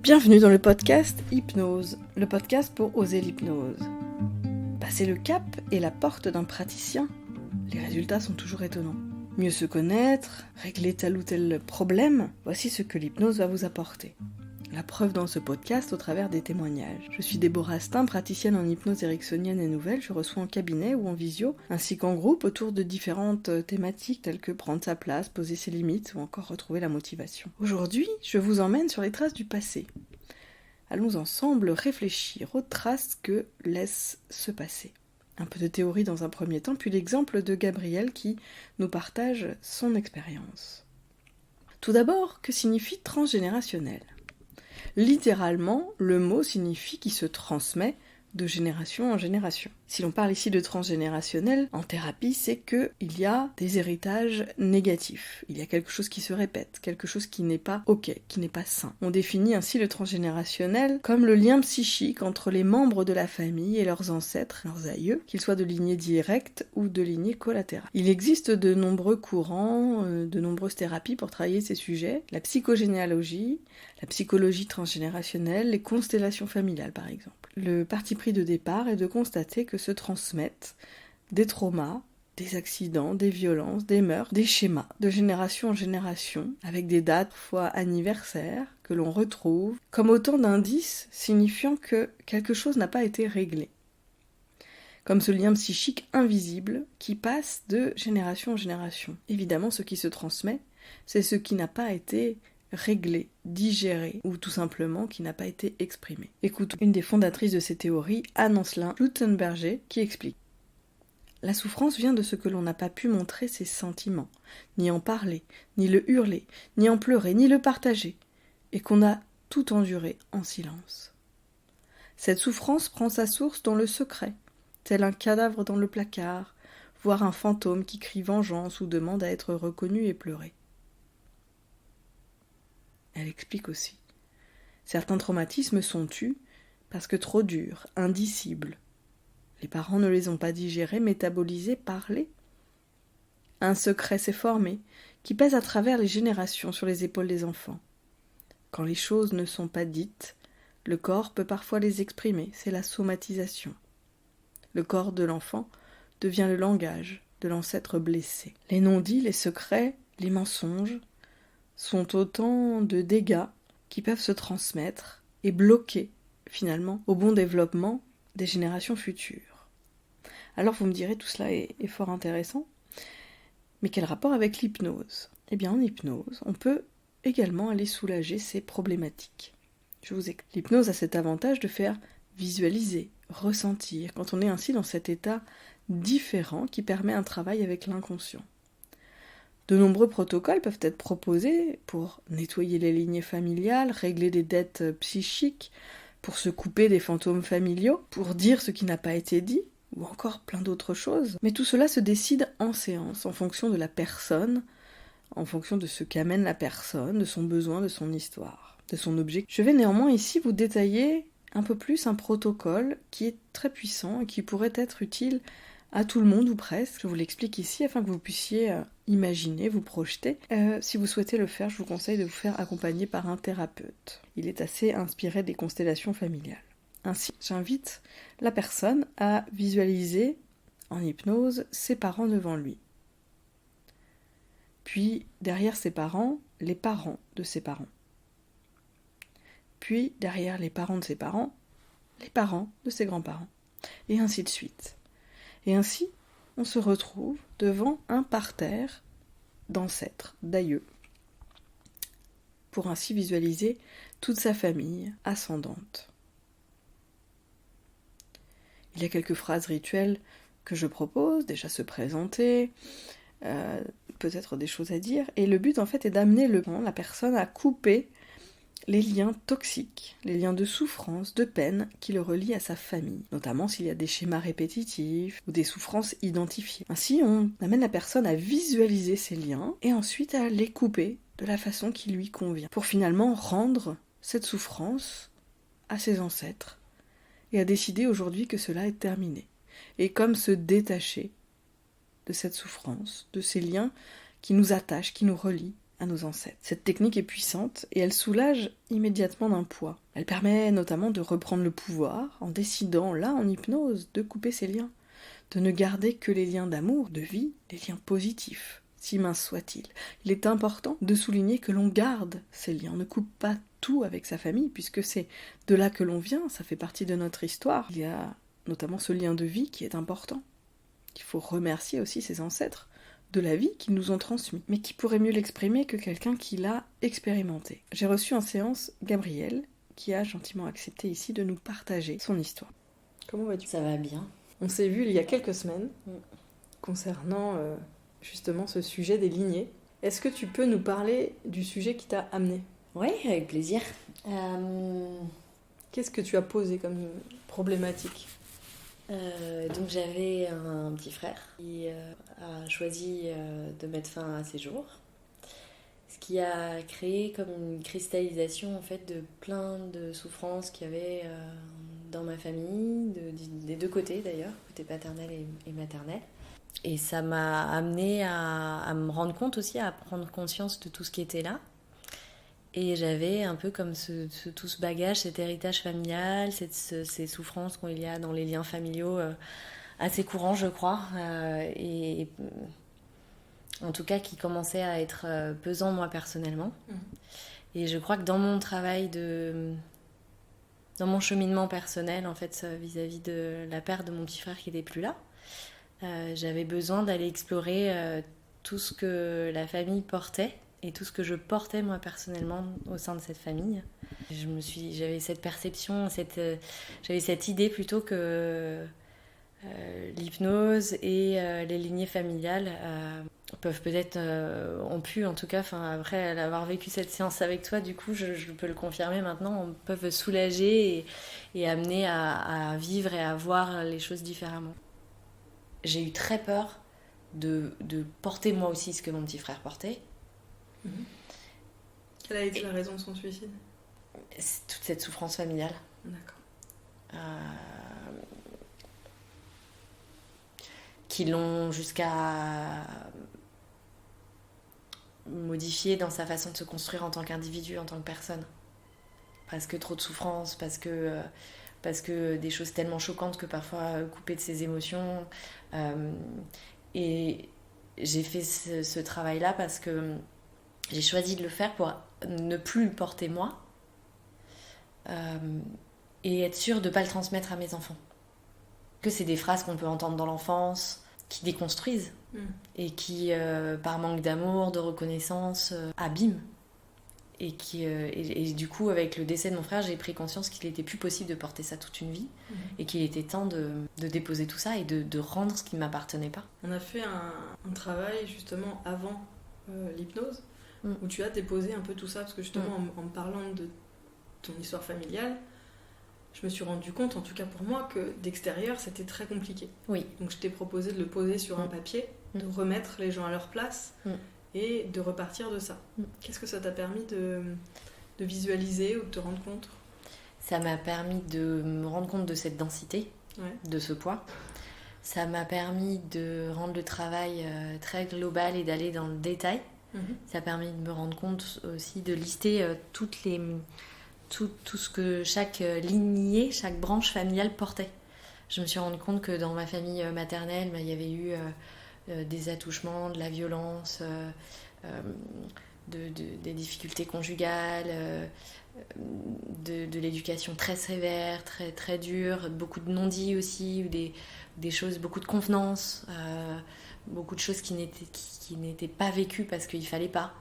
Bienvenue dans le podcast Hypnose, le podcast pour oser l'hypnose. Passer le cap et la porte d'un praticien, les résultats sont toujours étonnants. Mieux se connaître, régler tel ou tel problème, voici ce que l'hypnose va vous apporter. La preuve dans ce podcast au travers des témoignages. Je suis Déborah Astin, praticienne en hypnose ericksonienne et nouvelle. Je reçois en cabinet ou en visio, ainsi qu'en groupe autour de différentes thématiques telles que prendre sa place, poser ses limites ou encore retrouver la motivation. Aujourd'hui, je vous emmène sur les traces du passé. Allons ensemble réfléchir aux traces que laisse ce passé. Un peu de théorie dans un premier temps, puis l'exemple de Gabriel qui nous partage son expérience. Tout d'abord, que signifie transgénérationnel ? Littéralement, le mot signifie qui se transmet de génération en génération. Si l'on parle ici de transgénérationnel, en thérapie, c'est qu'il y a des héritages négatifs. Il y a quelque chose qui se répète, quelque chose qui n'est pas ok, qui n'est pas sain. On définit ainsi le transgénérationnel comme le lien psychique entre les membres de la famille et leurs ancêtres, leurs aïeux, qu'ils soient de lignée directe ou de lignée collatérale. Il existe de nombreux courants, de nombreuses thérapies pour travailler ces sujets. La psychogénéalogie, la psychologie transgénérationnelle, les constellations familiales par exemple. Le parti pris de départ est de constater que se transmettent des traumas, des accidents, des violences, des meurtres, des schémas de génération en génération, avec des dates parfois anniversaires que l'on retrouve, comme autant d'indices signifiant que quelque chose n'a pas été réglé. Comme ce lien psychique invisible qui passe de génération en génération. Évidemment, ce qui se transmet, c'est ce qui n'a pas été réglé, digéré, ou tout simplement qui n'a pas été exprimé. Écoutons une des fondatrices de ces théories, Anne-Ancelin Luttenberger, qui explique. La souffrance vient de ce que l'on n'a pas pu montrer ses sentiments, ni en parler, ni le hurler, ni en pleurer, ni le partager, et qu'on a tout enduré en silence. Cette souffrance prend sa source dans le secret, tel un cadavre dans le placard, voire un fantôme qui crie vengeance ou demande à être reconnu et pleuré. Elle explique aussi. Certains traumatismes sont tus parce que trop durs, indicibles. Les parents ne les ont pas digérés, métabolisés, parlés. Un secret s'est formé qui pèse à travers les générations sur les épaules des enfants. Quand les choses ne sont pas dites, le corps peut parfois les exprimer, c'est la somatisation. Le corps de l'enfant devient le langage de l'ancêtre blessé. Les non-dits, les secrets, les mensonges sont autant de dégâts qui peuvent se transmettre et bloquer, finalement, au bon développement des générations futures. Alors vous me direz, tout cela est fort intéressant, mais quel rapport avec l'hypnose ? Eh bien, en hypnose, on peut également aller soulager ces problématiques. Je vous explique. L'hypnose a cet avantage de faire visualiser, ressentir, quand on est ainsi dans cet état différent qui permet un travail avec l'inconscient. De nombreux protocoles peuvent être proposés pour nettoyer les lignées familiales, régler des dettes psychiques, pour se couper des fantômes familiaux, pour dire ce qui n'a pas été dit, ou encore plein d'autres choses. Mais tout cela se décide en séance, en fonction de la personne, en fonction de ce qu'amène la personne, de son besoin, de son histoire, de son objectif. Je vais néanmoins ici vous détailler un peu plus un protocole qui est très puissant et qui pourrait être utile à tout le monde ou presque. Je vous l'explique ici afin que vous puissiez imaginer, vous projeter. Si vous souhaitez le faire, je vous conseille de vous faire accompagner par un thérapeute. Il est assez inspiré des constellations familiales. Ainsi, j'invite la personne à visualiser en hypnose ses parents devant lui. Puis, derrière ses parents, les parents de ses parents. Puis, derrière les parents de ses parents, les parents de ses grands-parents. Et ainsi de suite. Et ainsi, on se retrouve devant un parterre d'ancêtres, d'aïeux, pour ainsi visualiser toute sa famille ascendante. Il y a quelques phrases rituelles que je propose, déjà se présenter, peut-être des choses à dire, et le but en fait est d'amener la personne à couper les liens toxiques, les liens de souffrance, de peine qui le relient à sa famille, notamment s'il y a des schémas répétitifs ou des souffrances identifiées. Ainsi, on amène la personne à visualiser ces liens et ensuite à les couper de la façon qui lui convient, pour finalement rendre cette souffrance à ses ancêtres et à décider aujourd'hui que cela est terminé. Et comme se détacher de cette souffrance, de ces liens qui nous attachent, qui nous relient à nos ancêtres. Cette technique est puissante et elle soulage immédiatement d'un poids. Elle permet notamment de reprendre le pouvoir en décidant, là en hypnose, de couper ses liens, de ne garder que les liens d'amour, de vie, les liens positifs, si minces soient-ils. Il est important de souligner que l'on garde ces liens, on ne coupe pas tout avec sa famille, puisque c'est de là que l'on vient, ça fait partie de notre histoire. Il y a notamment ce lien de vie qui est important. Il faut remercier aussi ses ancêtres de la vie qu'ils nous ont transmis, mais qui pourrait mieux l'exprimer que quelqu'un qui l'a expérimenté. J'ai reçu en séance Gabrielle, qui a gentiment accepté ici de nous partager son histoire. Comment vas-tu ? Ça va bien. On s'est vu il y a quelques semaines concernant justement ce sujet des lignées. Est-ce que tu peux nous parler du sujet qui t'a amené ? Oui, avec plaisir. Qu'est-ce que tu as posé comme problématique ? Donc j'avais un petit frère qui a choisi de mettre fin à ses jours, ce qui a créé comme une cristallisation en fait de plein de souffrances qu'il y avait dans ma famille, des deux côtés d'ailleurs, côté paternel et maternel. Et ça m'a amené à me rendre compte aussi, à prendre conscience de tout ce qui était là. Et j'avais un peu comme tout ce bagage, cet héritage familial, ces souffrances qu'il y a dans les liens familiaux assez courants, je crois. Et en tout cas, qui commençaient à être pesants, moi, personnellement. Et je crois que dans mon travail, dans mon cheminement personnel, en fait, vis-à-vis de la perte de mon petit frère qui n'était plus là, j'avais besoin d'aller explorer tout ce que la famille portait et tout ce que je portais moi personnellement au sein de cette famille. J'avais cette perception, j'avais cette idée plutôt que l'hypnose et les lignées familiales peuvent peut-être, ont pu en tout cas, après avoir vécu cette séance avec toi, du coup je peux le confirmer maintenant, peuvent soulager et amener à vivre et à voir les choses différemment. J'ai eu très peur de porter moi aussi ce que mon petit frère portait. Quelle a été la raison de son suicide ? C'est toute cette souffrance familiale. D'accord. Qui l'ont jusqu'à modifier dans sa façon de se construire en tant qu'individu, en tant que personne. Parce que trop de souffrance, parce que des choses tellement choquantes que parfois couper de ses émotions. Et j'ai fait ce travail-là parce que j'ai choisi de le faire pour ne plus le porter moi et être sûre de ne pas le transmettre à mes enfants. Que c'est des phrases qu'on peut entendre dans l'enfance qui déconstruisent et qui, par manque d'amour, de reconnaissance, abîment. Et du coup, avec le décès de mon frère, j'ai pris conscience qu'il n'était plus possible de porter ça toute une vie et qu'il était temps de déposer tout ça et de rendre ce qui ne m'appartenait pas. On a fait un travail justement avant l'hypnose où tu as déposé un peu tout ça parce que justement en me parlant de ton histoire familiale, je me suis rendu compte, en tout cas pour moi, que d'extérieur c'était très compliqué. Oui. Donc je t'ai proposé de le poser sur un papier, de remettre les gens à leur place et de repartir de ça. Qu'est-ce que ça t'a permis de visualiser ou de te rendre compte ? Ça m'a permis de me rendre compte de cette densité, de ce poids. Ça m'a permis de rendre le travail très global et d'aller dans le détail. Ça a permis de me rendre compte aussi de lister tout ce que chaque lignée, chaque branche familiale portait. Je me suis rendu compte que dans ma famille maternelle, il y avait eu des attouchements, de la violence, des difficultés conjugales, de l'éducation très sévère, très, très dure, beaucoup de non-dits aussi, ou des choses, beaucoup de convenances, beaucoup de choses qui n'étaient pas vécues parce qu'il ne fallait pas.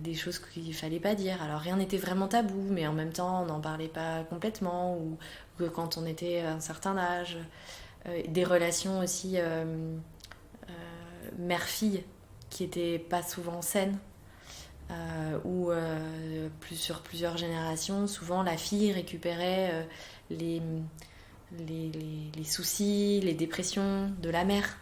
Des choses qu'il ne fallait pas dire. Alors rien n'était vraiment tabou, mais en même temps on n'en parlait pas complètement, ou que quand on était à un certain âge. Des relations aussi mère-fille qui n'étaient pas souvent saines, où sur plusieurs générations, souvent la fille récupérait les soucis, les dépressions de la mère.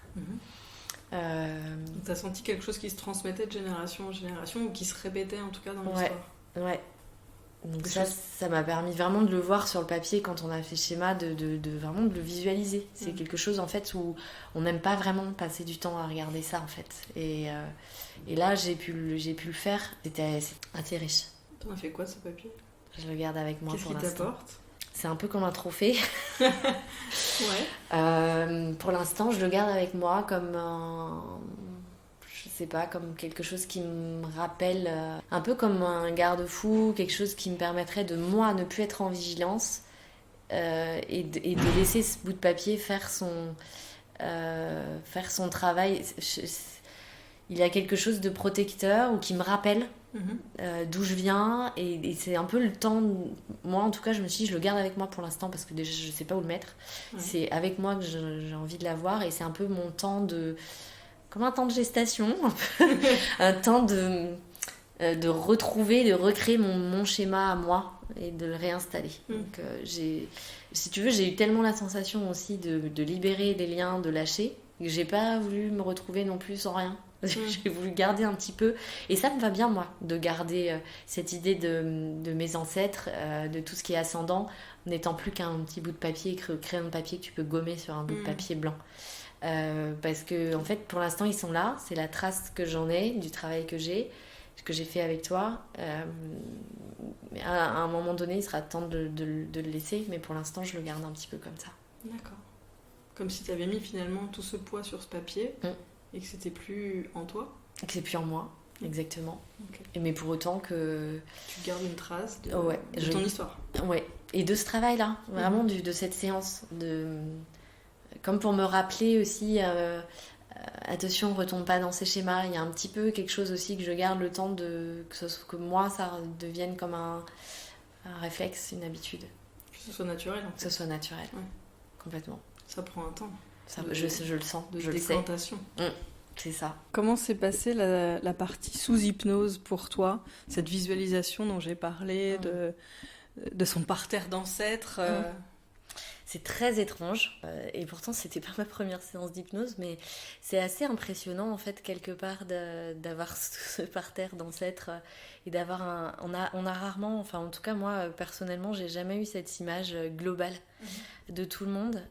T'as senti quelque chose qui se transmettait de génération en génération ou qui se répétait en tout cas dans l'histoire ? Ouais. Donc ça m'a permis vraiment de le voir sur le papier quand on a fait le schéma, de vraiment de le visualiser. C'est quelque chose en fait où on n'aime pas vraiment passer du temps à regarder ça en fait. Et là j'ai pu le faire, c'était assez riche. T'en as fait quoi de ce papier ? Je le garde avec moi pour l'instant. Qu'est-ce qu'il t'apporte ? C'est un peu comme un trophée. Ouais. Pour l'instant je le garde avec moi comme je sais pas, comme quelque chose qui me rappelle, un peu comme un garde-fou, quelque chose qui me permettrait de moi ne plus être en vigilance et de laisser ce bout de papier faire son travail. Il y a quelque chose de protecteur ou qui me rappelle d'où je viens et c'est un peu le temps. Moi en tout cas je me suis dit je le garde avec moi pour l'instant parce que déjà je sais pas où le mettre. C'est avec moi que j'ai envie de l'avoir et c'est un peu mon temps de... comme un temps de gestation, un peu. Un temps de retrouver, de recréer mon schéma à moi et de le réinstaller. Donc, si tu veux, j'ai eu tellement la sensation aussi de libérer des liens, de lâcher, que j'ai pas voulu me retrouver non plus sans rien. J'ai voulu garder un petit peu. Et ça me va bien, moi, de garder cette idée de mes ancêtres, de tout ce qui est ascendant, n'étant plus qu'un petit bout de papier, crayon de papier que tu peux gommer sur un bout de papier blanc. Parce que en fait pour l'instant ils sont là, c'est la trace que j'en ai du travail que j'ai fait avec toi, mais à un moment donné il sera temps de le laisser, mais pour l'instant je le garde un petit peu comme ça. D'accord. Comme si tu avais mis finalement tout ce poids sur ce papier et que c'était plus en toi. Et que c'est plus en moi, exactement. Okay. Mais pour autant que tu gardes une trace de ton histoire. Ouais, et de ce travail là, vraiment de cette séance comme pour me rappeler aussi, attention, ne retombe pas dans ces schémas. Il y a un petit peu quelque chose aussi que je garde le temps que moi, ça devienne comme un réflexe, une habitude. Que ce soit naturel. En fait. Que ce soit naturel, complètement. Ça prend un temps. Je le sens, je le sais. Décantation. C'est ça. Comment s'est passée la partie sous hypnose pour toi ? Cette visualisation dont j'ai parlé, de son parterre d'ancêtres C'est très étrange et pourtant c'était pas ma première séance d'hypnose, mais c'est assez impressionnant en fait quelque part d'avoir ce parterre d'ancêtres et d'avoir on a rarement, enfin en tout cas moi personnellement j'ai jamais eu cette image globale de tout le monde.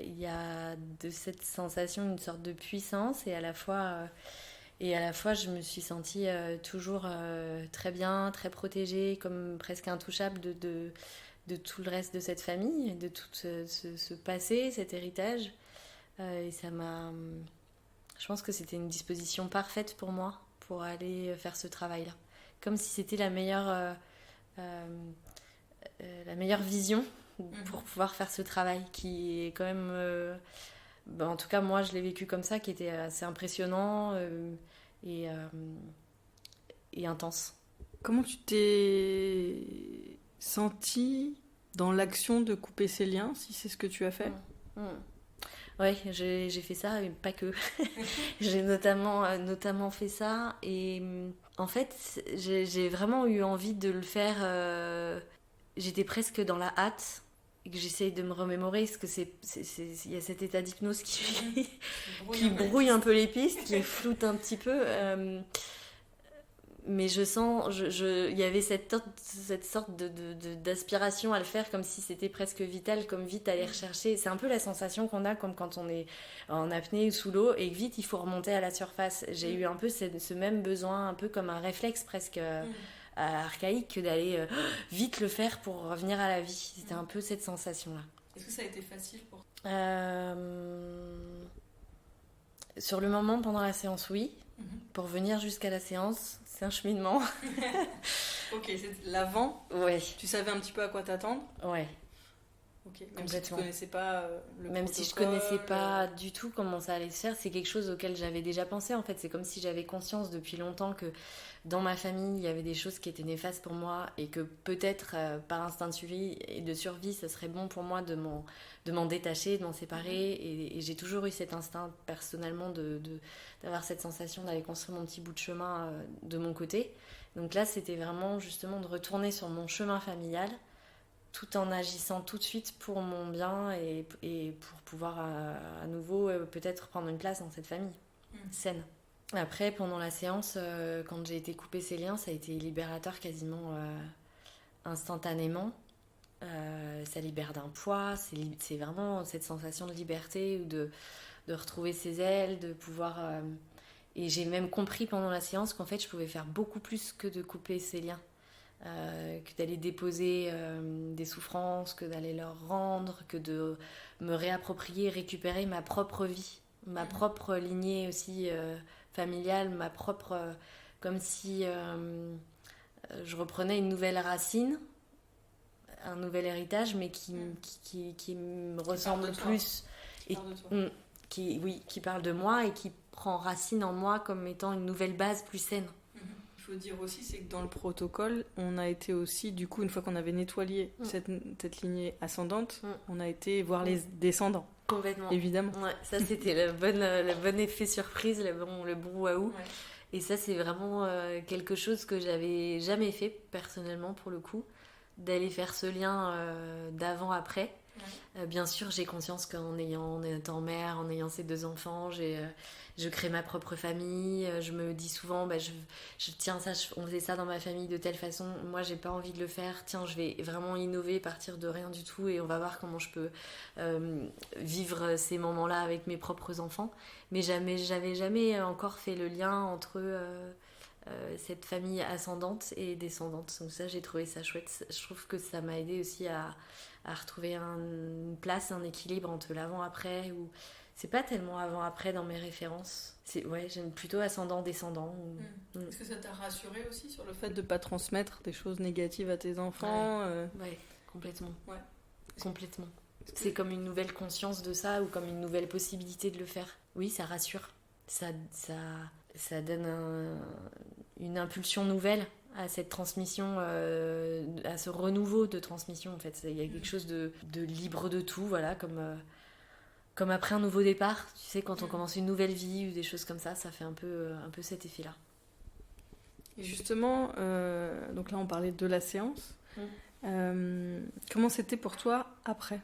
Il y a de cette sensation une sorte de puissance et à la fois je me suis sentie toujours très bien, très protégée, comme presque intouchable de tout le reste de cette famille, de tout ce passé, cet héritage. Et ça m'a... Je pense que c'était une disposition parfaite pour moi, pour aller faire ce travail-là. Comme si c'était la meilleure vision pour pouvoir faire ce travail, qui est quand même... en tout cas, moi, je l'ai vécu comme ça, qui était assez impressionnant et intense. Comment tu t'es sentie dans l'action de couper ces liens, si c'est ce que tu as fait ? Oui, j'ai fait ça, mais pas que. J'ai notamment fait ça. Et en fait, j'ai vraiment eu envie de le faire. J'étais presque dans la hâte. Et que j'essaye de me remémorer, parce que il y a cet état d'hypnose qui brouille un peu les pistes, qui floute un petit peu. Mais je sens, il y avait cette sorte d'aspiration à le faire, comme si c'était presque vital, comme vite aller rechercher. C'est un peu la sensation qu'on a comme quand on est en apnée ou sous l'eau et que vite il faut remonter à la surface. J'ai eu un peu ce même besoin, un peu comme un réflexe presque archaïque, d'aller vite le faire pour revenir à la vie. C'était un peu cette sensation-là. Est-ce que ça a été facile pour toi ? Sur le moment, pendant la séance, oui. Pour venir jusqu'à la séance, c'est un cheminement. Ok, c'est l'avant. Ouais. Tu savais un petit peu à quoi t'attendre. Ouais. Ok. Même si tu connaissais pas le Même protocole, si je connaissais pas du tout comment ça allait se faire, c'est quelque chose auquel j'avais déjà pensé. En fait, c'est comme si j'avais conscience depuis longtemps que dans ma famille, il y avait des choses qui étaient néfastes pour moi et que peut-être par instinct de survie, ça serait bon pour moi de m'en détacher, de m'en séparer. Et j'ai toujours eu cet instinct personnellement d'avoir cette sensation d'aller construire mon petit bout de chemin de mon côté. Donc là, c'était vraiment justement de retourner sur mon chemin familial tout en agissant tout de suite pour mon bien et pour pouvoir à nouveau peut-être prendre une place dans cette famille saine. Après, pendant la séance, quand j'ai été couper ces liens, ça a été libérateur quasiment instantanément. Ça libère d'un poids, c'est vraiment cette sensation de liberté ou de retrouver ses ailes, de pouvoir... Et j'ai même compris pendant la séance qu'en fait je pouvais faire beaucoup plus que de couper ces liens, que d'aller déposer des souffrances, que d'aller leur rendre, que de me réapproprier, récupérer ma propre vie, ma propre lignée aussi familiale, ma propre... comme si je reprenais une nouvelle racine, un nouvel héritage, mais qui me ressemble plus. Et, qui parle de moi et qui prend racine en moi comme étant une nouvelle base plus saine. Il faut dire aussi, c'est que dans le protocole, on a été aussi, du coup, une fois qu'on avait nettoyé cette lignée ascendante, on a été voir les descendants. Complètement. Évidemment. Ouais, ça, c'était le bon effet surprise, le bon waouh. Ouais. Et ça, c'est vraiment quelque chose que j'avais jamais fait, personnellement, pour le coup, d'aller faire ce lien d'avant-après. Ouais. Bien sûr, j'ai conscience qu'en étant mère, en ayant ces 2 enfants, je crée ma propre famille. Je me dis souvent, tiens, on faisait ça dans ma famille de telle façon. Moi, j'ai pas envie de le faire. Tiens, je vais vraiment innover, partir de rien du tout, et on va voir comment je peux vivre ces moments-là avec mes propres enfants. Mais j'avais jamais encore fait le lien entre cette famille ascendante et descendante. Donc ça, j'ai trouvé ça chouette. Je trouve que ça m'a aidé aussi à retrouver une place, un équilibre entre l'avant-après, où c'est pas tellement avant-après dans mes références. J'aime plutôt ascendant-descendant. Est-ce que ça t'a rassuré aussi sur le fait de pas transmettre des choses négatives à tes enfants? Ouais, complètement. Ouais. Complètement. C'est comme une nouvelle conscience de ça, ou comme une nouvelle possibilité de le faire. Oui, ça rassure. Ça donne une impulsion nouvelle à cette transmission, à ce renouveau de transmission, en fait. Il y a quelque chose de libre de tout, voilà, comme après un nouveau départ, tu sais, quand on commence une nouvelle vie ou des choses comme ça fait un peu cet effet-là. Et justement, donc là on parlait de la séance. Comment c'était pour toi après ?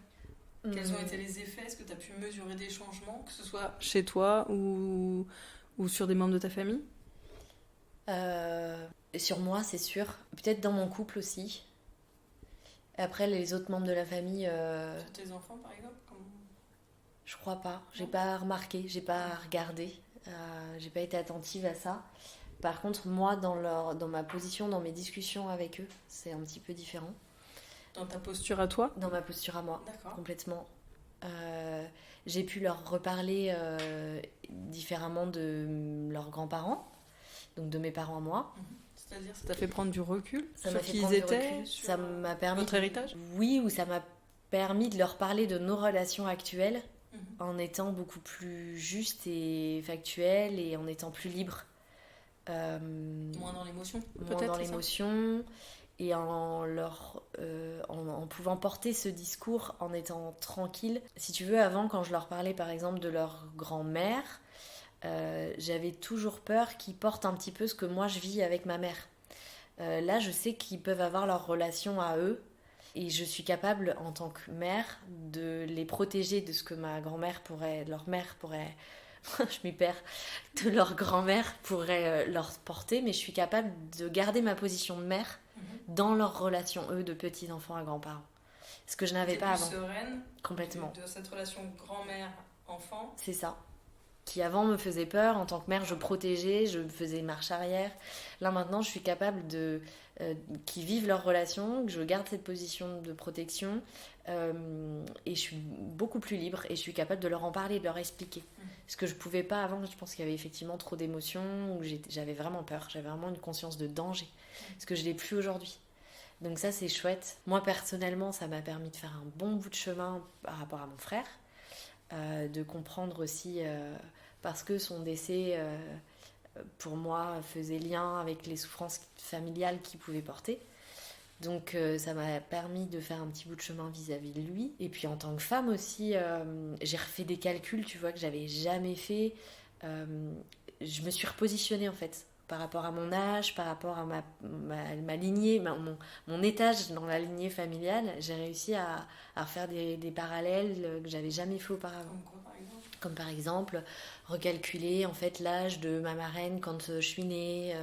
Quels ont été les effets ? Est-ce que tu as pu mesurer des changements, que ce soit chez toi ou sur des membres de ta famille ? Sur moi, c'est sûr. Peut-être dans mon couple aussi. Après, les autres membres de la famille... Sur tes enfants, par exemple ? Je crois pas. J'ai pas remarqué, j'ai pas regardé. J'ai pas été attentive à ça. Par contre, moi, dans ma position, dans mes discussions avec eux, c'est un petit peu différent. Dans ta posture à toi ? Dans ma posture à moi, d'accord. Complètement. J'ai pu leur reparler différemment de leurs grands-parents, donc de mes parents à moi. C'est-à-dire, ça t'a fait prendre du recul ça sur m'a fait qui ils prendre du étaient, recul. Ça m'a permis votre héritage ? Oui, ou ça m'a permis de leur parler de nos relations actuelles en étant beaucoup plus juste et factuelle et en étant plus libre. Moins dans l'émotion, peut-être. Moins dans l'émotion. Et en pouvant porter ce discours en étant tranquille. Si tu veux, avant, quand je leur parlais par exemple de leur grand-mère, j'avais toujours peur qu'ils portent un petit peu ce que moi je vis avec ma mère. Là, je sais qu'ils peuvent avoir leur relation à eux, et je suis capable, en tant que mère, de les protéger de ce que ma grand-mère leur mère pourrait... je m'y perds, de leur grand-mère pourrait leur porter, mais je suis capable de garder ma position de mère dans leur relation, eux, de petits-enfants à grands-parents. Ce que je n'avais pas avant. Sereine complètement. De cette relation grand-mère-enfant. C'est ça. Qui avant me faisait peur. En tant que mère, je protégeais, je faisais marche arrière. Là, maintenant, je suis capable qu'ils vivent leur relation, que je garde cette position de protection. Et je suis beaucoup plus libre et je suis capable de leur en parler, de leur expliquer. Ce que je ne pouvais pas avant, je pense qu'il y avait effectivement trop d'émotions, où j'avais vraiment peur, j'avais vraiment une conscience de danger. Ce que je n'ai plus aujourd'hui. Donc ça, c'est chouette. Moi, personnellement, ça m'a permis de faire un bon bout de chemin par rapport à mon frère. De comprendre aussi, parce que son décès, pour moi, faisait lien avec les souffrances familiales qu'il pouvait porter. Donc ça m'a permis de faire un petit bout de chemin vis-à-vis de lui. Et puis en tant que femme aussi, j'ai refait des calculs, tu vois, que j'avais jamais fait. Je me suis repositionnée en fait, par rapport à mon âge, par rapport à ma lignée, mon étage dans la lignée familiale. J'ai réussi à refaire des parallèles que j'avais jamais fait auparavant. Comme quoi, par exemple ? Comme par exemple recalculer en fait l'âge de ma marraine quand je suis née,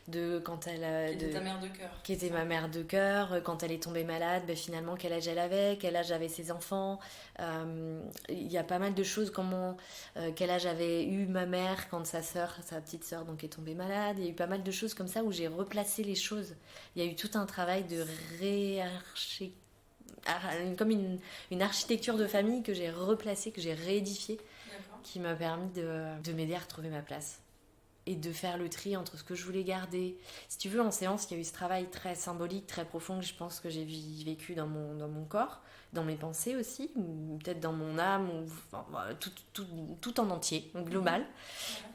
de quand elle Qui était ta mère de cœur. qui était ma mère de cœur, quand elle est tombée malade, finalement quel âge elle avait, quel âge avaient ses enfants. Il y a pas mal de choses, quel âge avait eu ma mère quand sa petite sœur donc est tombée malade. Il y a eu pas mal de choses comme ça où j'ai replacé les choses. Il y a eu tout un travail de comme une architecture de famille que j'ai replacée, que j'ai réédifiée, qui m'a permis de m'aider à retrouver ma place et de faire le tri entre ce que je voulais garder. Si tu veux, en séance, il y a eu ce travail très symbolique, très profond que je pense que j'ai vécu dans mon corps, dans mes pensées aussi, ou peut-être dans mon âme, tout en entier, global.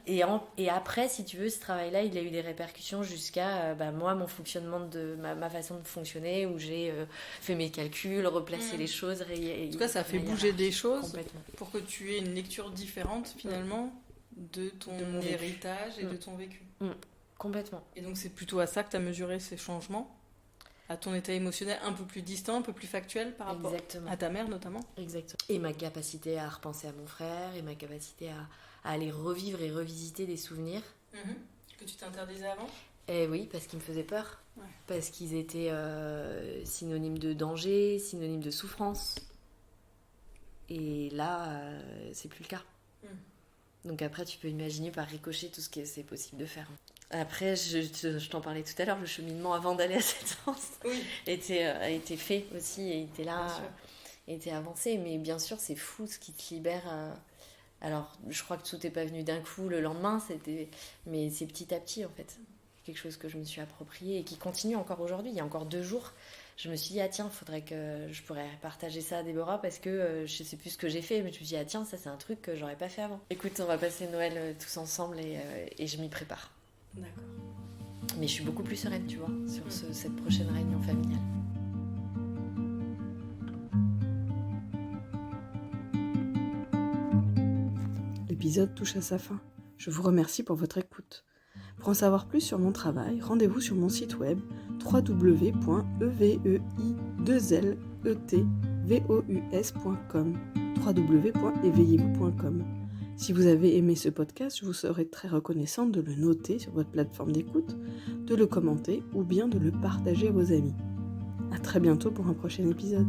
Et après, si tu veux, ce travail-là, il a eu des répercussions jusqu'à moi, mon fonctionnement, ma façon de fonctionner, où j'ai fait mes calculs, replacé les choses. En tout cas, ça a fait bouger des choses pour que tu aies une lecture différente, finalement, de ton héritage et de ton vécu. Complètement. Et donc, c'est plutôt à ça que tu as mesuré ces changements, à ton état émotionnel un peu plus distant, un peu plus factuel par rapport à ta mère, notamment. Exactement. Et ma capacité à repenser à mon frère, et ma capacité à aller revivre et revisiter des souvenirs. Que tu t'interdisais avant ? Et oui, parce qu'ils me faisaient peur. Ouais. Parce qu'ils étaient synonymes de danger, synonymes de souffrance. Et là, c'est plus le cas. Donc après, tu peux imaginer par ricochet tout ce que c'est possible de faire. Après, je t'en parlais tout à l'heure, le cheminement avant d'aller à cette séance a été fait aussi, et était là, était avancé. Mais bien sûr, c'est fou ce qui te libère. Alors, je crois que tout n'est pas venu d'un coup le lendemain, mais c'est petit à petit en fait. Quelque chose que je me suis approprié et qui continue encore aujourd'hui. Il y a encore 2 jours, je me suis dit, faudrait que je pourrais partager ça à Déborah parce que je sais plus ce que j'ai fait, mais je me suis dit, ça c'est un truc que j'aurais pas fait avant. Écoute, on va passer Noël tous ensemble et je m'y prépare. D'accord. Mais je suis beaucoup plus sereine, tu vois, sur cette prochaine réunion familiale. L'épisode touche à sa fin. Je vous remercie pour votre écoute. Pour en savoir plus sur mon travail, rendez-vous sur mon site web www.evei2letvous.com www.éveillez-vous.com. Si vous avez aimé ce podcast, je vous serai très reconnaissante de le noter sur votre plateforme d'écoute, de le commenter ou bien de le partager à vos amis. À très bientôt pour un prochain épisode.